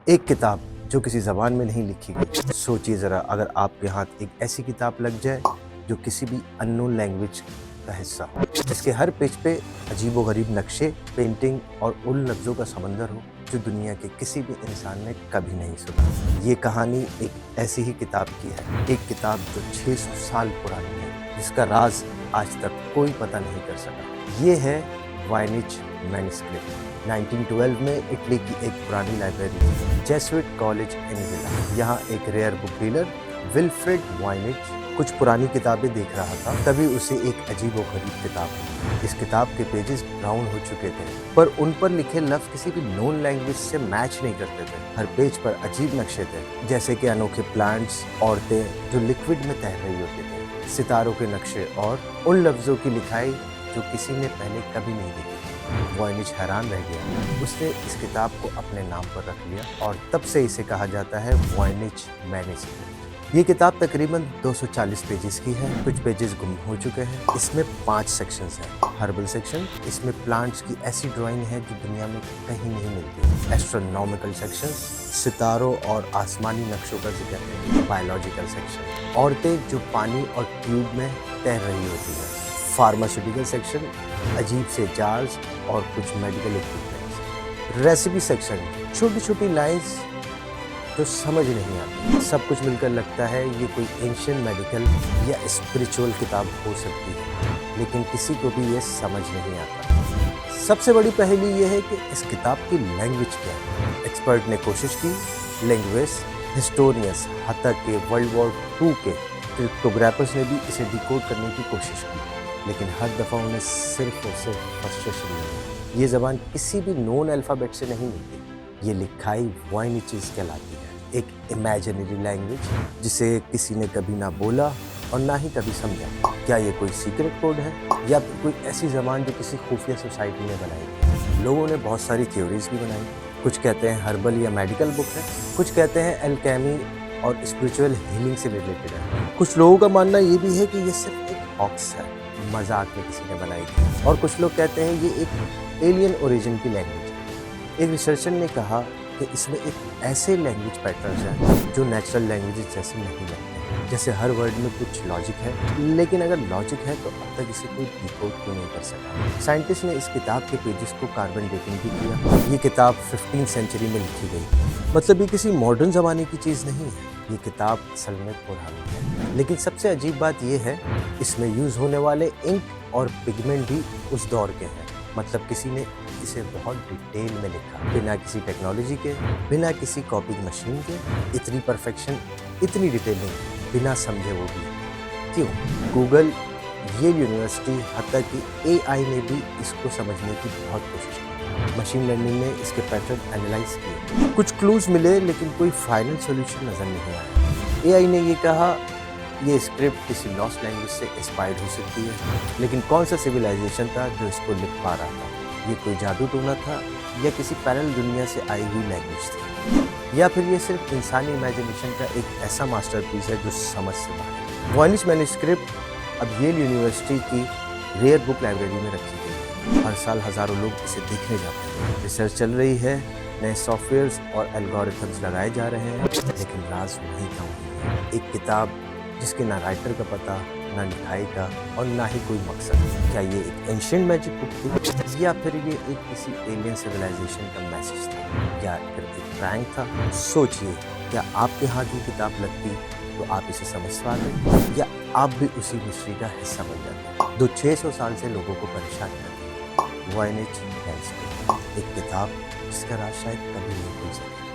एक किताब जो किसी ज़बान में नहीं लिखी गई। सोचिए ज़रा, अगर आपके हाथ एक ऐसी किताब लग जाए जो किसी भी अननोन लैंग्वेज का हिस्सा हो, जिसके हर पेज पे अजीबोगरीब नक्शे, पेंटिंग और उन लफ्ज़ों का समंदर हो जो दुनिया के किसी भी इंसान ने कभी नहीं सुना। ये कहानी एक ऐसी ही किताब की है, एक किताब जो 600 साल पुरानी है, जिसका राज आज तक कोई पता नहीं कर सका। ये है वॉयनिच मैन्युस्क्रिप्ट। 1912 में इटली की एक पुरानी library, Jesuit college in villa. यहाँ एक rare book dealer Wilfrid Voynich कुछ पुरानी किताबें देख रहा था, तभी उसे एक अजीबोगरीब किताब मिली। इस किताब के पेजेस ब्राउन हो चुके थे, पर उन पर लिखे लफ्ज किसी भी नॉन लैंग्वेज से मैच नहीं करते थे। हर पेज पर अजीब नक्शे थे, जैसे कि अनोखे प्लांट्स, औरतें जो लिक्विड में तैर रही होती थी, सितारों के नक्शे और उन लफ्जों की लिखाई जो किसी ने पहले कभी नहीं देखी थी। वॉयनिच हैरान रह गया। उसने इस किताब को अपने नाम पर रख लिया और तब से इसे कहा जाता है वॉयनिच मैन्युस्क्रिप्ट। ये किताब तकरीबन 240 पेजेस की है। कुछ पेजेस गुम हो चुके हैं। इसमें 5 सेक्शंस हैं। हर्बल सेक्शन, इसमें प्लांट्स की ऐसी ड्राइंग है जो दुनिया में कहीं नहीं मिलती। एस्ट्रोनॉमिकल सेक्शन, सितारों और आसमानी नक्शों का जिक्र है। बायोलॉजिकल सेक्शन, औरतें जो पानी और ट्यूब में तैर रही होती है। फार्मास्यूटिकल सेक्शन, अजीब से जार्स और कुछ मेडिकल इक्विपमेंट्स। रेसिपी सेक्शन, छोटी छोटी लाइंस जो समझ नहीं आती। सब कुछ मिलकर लगता है ये कोई एंशिएंट मेडिकल या स्पिरिचुअल किताब हो सकती है, लेकिन किसी को भी ये समझ नहीं आता। सबसे बड़ी पहेली ये है कि इस किताब की लैंग्वेज क्या है। एक्सपर्ट ने कोशिश की, लिंग्विस्ट, हिस्टोरियंस, हत्ता के वर्ल्ड वॉर 2 के क्रिप्टोग्राफर्स ने भी इसे डिकोड करने की कोशिश की, लेकिन हर दफ़ा उन्हें सिर्फ और सिर्फ फ्रस्ट्रेशन मिली। ये ज़बान किसी भी नॉन अल्फ़ाबेट से नहीं मिलती। ये लिखाई वॉयनिचेस कहलाती है, एक इमेजिनरी लैंग्वेज जिसे किसी ने कभी ना बोला और ना ही कभी समझा। क्या ये कोई सीक्रेट कोड है या फिर कोई ऐसी ज़बान जो किसी खुफिया सोसाइटी ने बनाई है? लोगों ने बहुत सारी थ्योरीज भी बनाई। कुछ कहते हैं हर्बल या मेडिकल बुक है, कुछ कहते हैं एल्केमी और स्पिरिचुअल हीलिंग से रिलेटेड है। कुछ लोगों का मानना ये भी है कि ये सिर्फ एक हॉक्स है, मजाक में किसी ने बनाई थी। और कुछ लोग कहते हैं ये एक एलियन ओरिजिन की लैंग्वेज है। एक रिसर्चर ने कहा कि इसमें एक ऐसे लैंग्वेज पैटर्न्स हैं जो नेचुरल लैंग्वेजेस जैसे नहीं लगते। जैसे हर वर्ड में कुछ लॉजिक है, लेकिन अगर लॉजिक है तो अब तक इसे कोई डिकोड क्यों नहीं कर सका। साइंटिस्ट ने इस किताब के पेजेस को कार्बन डेटिंग भी किया। ये किताब 15वीं सेंचुरी में लिखी गई, मतलब ये किसी मॉडर्न ज़माने की चीज़ नहीं है। ये किताब असल में पुरानी है, लेकिन सबसे अजीब बात यह है इसमें यूज़ होने वाले इंक और पिगमेंट भी उस दौर के हैं। मतलब किसी ने इसे बहुत डिटेल में लिखा, बिना किसी टेक्नोलॉजी के, बिना किसी कॉपिंग मशीन के। इतनी परफेक्शन, इतनी डिटेलिंग बिना समझे वो भी क्यों? गूगल, ये यूनिवर्सिटी, हत्ता कि AI ने भी इसको समझने की बहुत कोशिश की। मशीन लर्निंग ने इसके पैटर्न एनालाइज किए, कुछ क्लूज मिले, लेकिन कोई फाइनल सॉल्यूशन नज़र नहीं आया। AI ने ये कहा ये स्क्रिप्ट किसी लॉस्ट लैंग्वेज से इंस्पायर्ड हो सकती है, लेकिन कौन सा सिविलाइजेशन था जो इसको लिख पा रहा था? ये कोई जादू टोना था या किसी पैरेलल दुनिया से आई हुई लैंग्वेज थी, या फिर ये सिर्फ इंसानी इमेजिनेशन का एक ऐसा मास्टरपीस है जो समझ से बाहर है? वॉयनिच मैन्युस्क्रिप्ट अब येल यूनिवर्सिटी की रेयर बुक लाइब्रेरी में रखी गई है। हर साल हज़ारों लोग इसे देखने जाते हैं। रिसर्च चल रही है, नए सॉफ्टवेयर्स और एल्गोरिथम्स लगाए जा रहे हैं, लेकिन राज वहीं का वहीं है। एक किताब जिसके ना राइटर का पता, ना लिखाई का और ना ही कोई मकसद। क्या ये एक एंशिएंट मैजिक बुक थी, या फिर ये एक किसी एलियन सिविलाइजेशन का मैसेज था, या फिर एक प्रैंक था? सोचिए, क्या आपके हाथ ये किताब लगती तो आप इसे समझ पाते, या आप भी उसी मिस्ट्री का हिस्सा बन जाते जो 600 साल से लोगों को परेशान करती है? वॉयनिच मैन्युस्क्रिप्ट, एक किताब जिसका राज शायद कभी नहीं भूल सके।